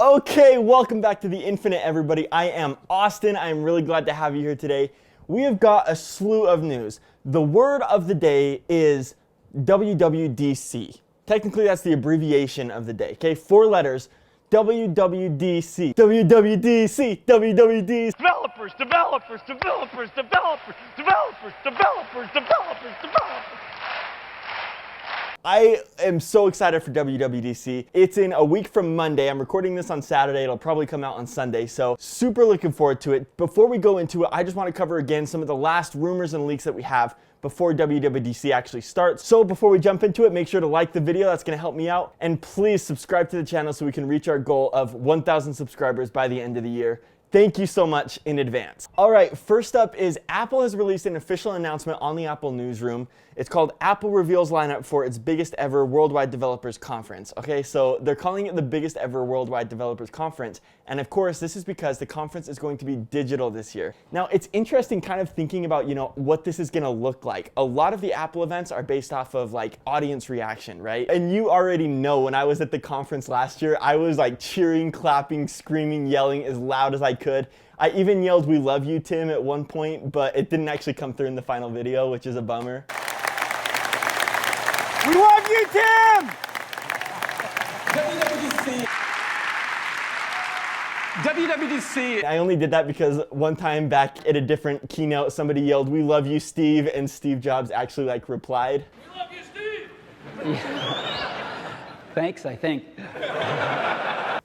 Okay, welcome back to The Infinite, everybody. I am Austin. I am really glad to have you here today. We have got a slew of news. The word of the day is WWDC. Technically, that's the abbreviation of the day. Okay, 4 letters. WWDC. WWDC. WWDC. Developers, developers, developers, developers, developers, developers, developers, developers. I am so excited for WWDC. It's in a week from Monday. I'm recording this on Saturday. It'll probably come out on Sunday, so super looking forward to it. Before we go into it, I just want to cover again some of the last rumors and leaks that we have before WWDC actually starts. So before we jump into it, make sure to like the video. That's going to help me out. And please subscribe to the channel so we can reach our goal of 1,000 subscribers by the end of the year. Thank you so much in advance. All right, first up is Apple has released an official announcement on the Apple Newsroom. It's called Apple Reveals Lineup for its biggest ever Worldwide Developers Conference. Okay, so they're calling it the biggest ever Worldwide Developers Conference. And of course, this is because the conference is going to be digital this year. Now, it's interesting kind of thinking about, what this is gonna look like. A lot of the Apple events are based off of like audience reaction, right? And you already know when I was at the conference last year, I was like cheering, clapping, screaming, yelling as loud as I could. I even yelled, "We love you, Tim," at one point, but it didn't actually come through in the final video, which is a bummer. We love you, Tim! WWDC. I only did that because one time back at a different keynote, somebody yelled, "We love you, Steve," and Steve Jobs actually replied, We love you, Steve! Thanks, I think.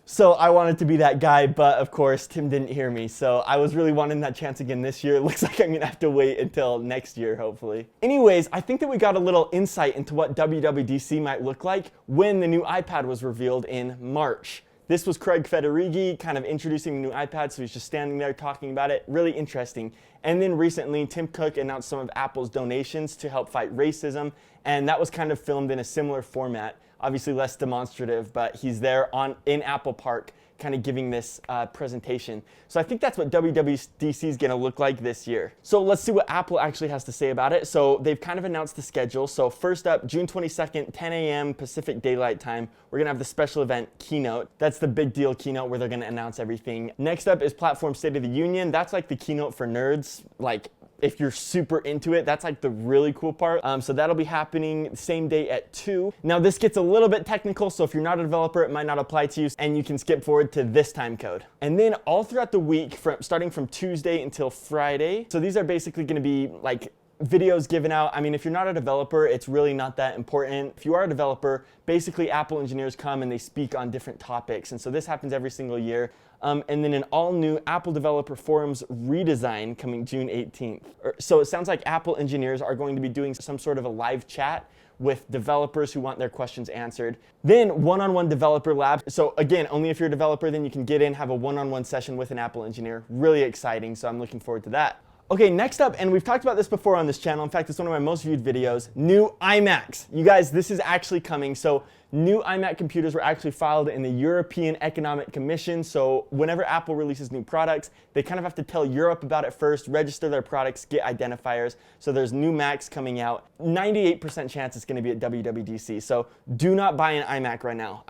So I wanted to be that guy, but of course, Tim didn't hear me. So I was really wanting that chance again this year. It looks like I'm gonna have to wait until next year, hopefully. Anyways, I think that we got a little insight into what WWDC might look like when the new iPad was revealed in March. This was Craig Federighi kind of introducing the new iPad, so he's just standing there talking about it. Really interesting. And then recently, Tim Cook announced some of Apple's donations to help fight racism, and that was kind of filmed in a similar format. Obviously less demonstrative, but he's there in Apple Park kind of giving this presentation. So I think that's what WWDC is going to look like this year. So let's see what Apple actually has to say about it. So they've kind of announced the schedule. So first up, June 22nd, 10 a.m. Pacific Daylight Time, we're going to have the special event keynote. That's the big deal keynote where they're going to announce everything. Next up is Platform State of the Union. That's like the keynote for nerds. Like, if you're super into it, that's like the really cool part. So that'll be happening the same day at 2. Now this gets a little bit technical, so if you're not a developer, it might not apply to you, and you can skip forward to this time code. And then all throughout the week, starting from Tuesday until Friday, so these are basically gonna be like videos given out. I mean, if you're not a developer, it's really not that important. If you are a developer, basically Apple engineers come and they speak on different topics. And so this happens every single year. And then an all-new Apple Developer Forums redesign coming June 18th. So it sounds like Apple engineers are going to be doing some sort of a live chat with developers who want their questions answered. Then one-on-one developer lab. So again, only if you're a developer, then you can get in, have a one-on-one session with an Apple engineer. Really exciting, so I'm looking forward to that. Okay, next up, and we've talked about this before on this channel. In fact, it's one of my most viewed videos, new iMacs. You guys, this is actually coming. So new iMac computers were actually filed in the European Economic Commission. So whenever Apple releases new products, they kind of have to tell Europe about it first, register their products, get identifiers. So there's new Macs coming out. 98% chance it's gonna be at WWDC. So do not buy an iMac right now.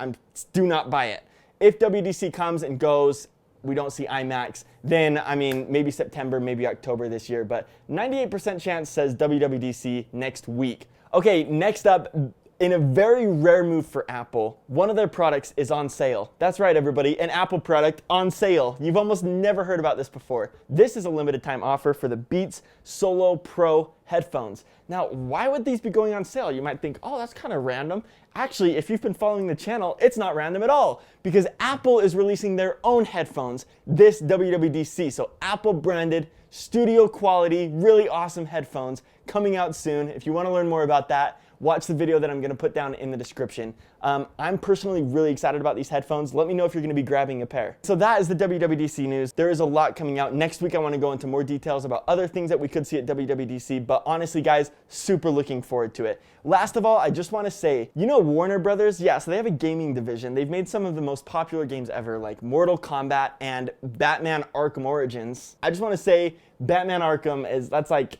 Do not buy it. If WWDC comes and goes, we don't see iMacs, then, I mean, maybe September, maybe October this year, but 98% chance says WWDC next week. Okay, next up, in a very rare move for Apple, one of their products is on sale. That's right, everybody, an Apple product on sale. You've almost never heard about this before. This is a limited time offer for the Beats Solo Pro headphones. Now, why would these be going on sale? You might think, oh, that's kind of random. Actually, if you've been following the channel, it's not random at all, because Apple is releasing their own headphones this WWDC. So Apple branded, studio quality, really awesome headphones coming out soon. If you want to learn more about that, watch the video that I'm going to put down in the description. I'm personally really excited about these headphones. Let me know if you're going to be grabbing a pair. So that is the WWDC news. There is a lot coming out. Next week I want to go into more details about other things that we could see at WWDC, but honestly guys, super looking forward to it. Last of all, I just want to say, you know Warner Brothers? Yeah, so they have a gaming division. They've made some of the most popular games ever, like Mortal Kombat and Batman Arkham Origins. I just want to say Batman Arkham that's like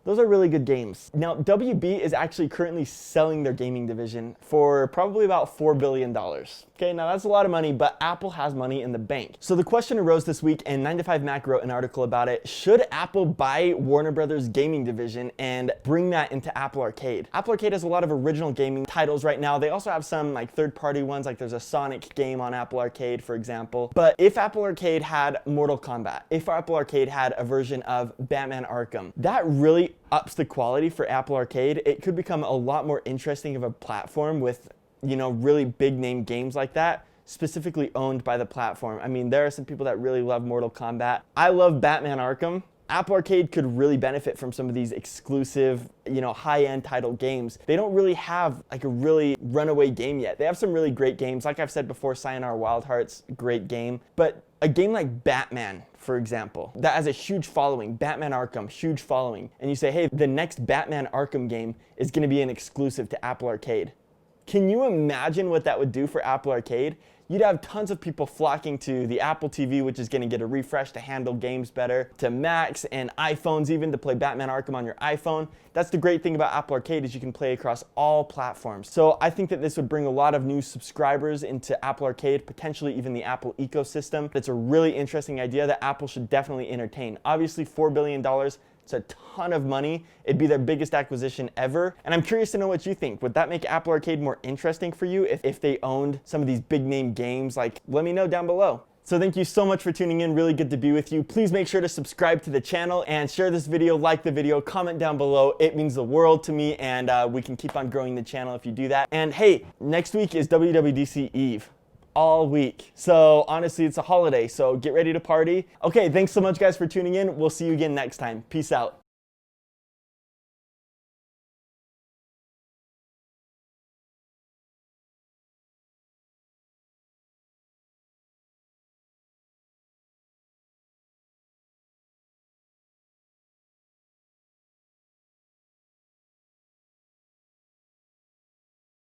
Those are really good games. Now, WB is actually currently selling their gaming division for probably about $4 billion. Okay, now that's a lot of money, but Apple has money in the bank. So the question arose this week, and 9to5Mac wrote an article about it. Should Apple buy Warner Brothers gaming division and bring that into Apple Arcade? Apple Arcade has a lot of original gaming titles right now. They also have some like third-party ones, like there's a Sonic game on Apple Arcade, for example. But if Apple Arcade had Mortal Kombat, if Apple Arcade had a version of Batman Arkham, that really ups the quality for Apple Arcade. It could become a lot more interesting of a platform with, you know, really big name games like that, specifically owned by the platform. I mean, there are some people that really love Mortal Kombat. I love Batman Arkham. Apple Arcade could really benefit from some of these exclusive, you know, high-end title games. They don't really have like a really runaway game yet. They have some really great games. Like I've said before, Sayonara Wild Hearts, great game. But a game like Batman, for example, that has a huge following, Batman Arkham, huge following, and you say, hey, the next Batman Arkham game is gonna be an exclusive to Apple Arcade. Can you imagine what that would do for Apple Arcade? You'd have tons of people flocking to the Apple TV, which is gonna get a refresh to handle games better, to Macs and iPhones even to play Batman Arkham on your iPhone. That's the great thing about Apple Arcade is you can play across all platforms. So I think that this would bring a lot of new subscribers into Apple Arcade, potentially even the Apple ecosystem. It's a really interesting idea that Apple should definitely entertain. Obviously, $4 billion, it's a ton of money. It'd be their biggest acquisition ever. And I'm curious to know what you think. Would that make Apple Arcade more interesting for you if they owned some of these big name games? Like, let me know down below. So thank you so much for tuning in. Really good to be with you. Please make sure to subscribe to the channel and share this video, like the video, comment down below. It means the world to me, and we can keep on growing the channel if you do that. And hey, next week is WWDC Eve. All week. So honestly, it's a holiday, so get ready to party. Okay, thanks so much guys for tuning in. We'll see you again next time. Peace out.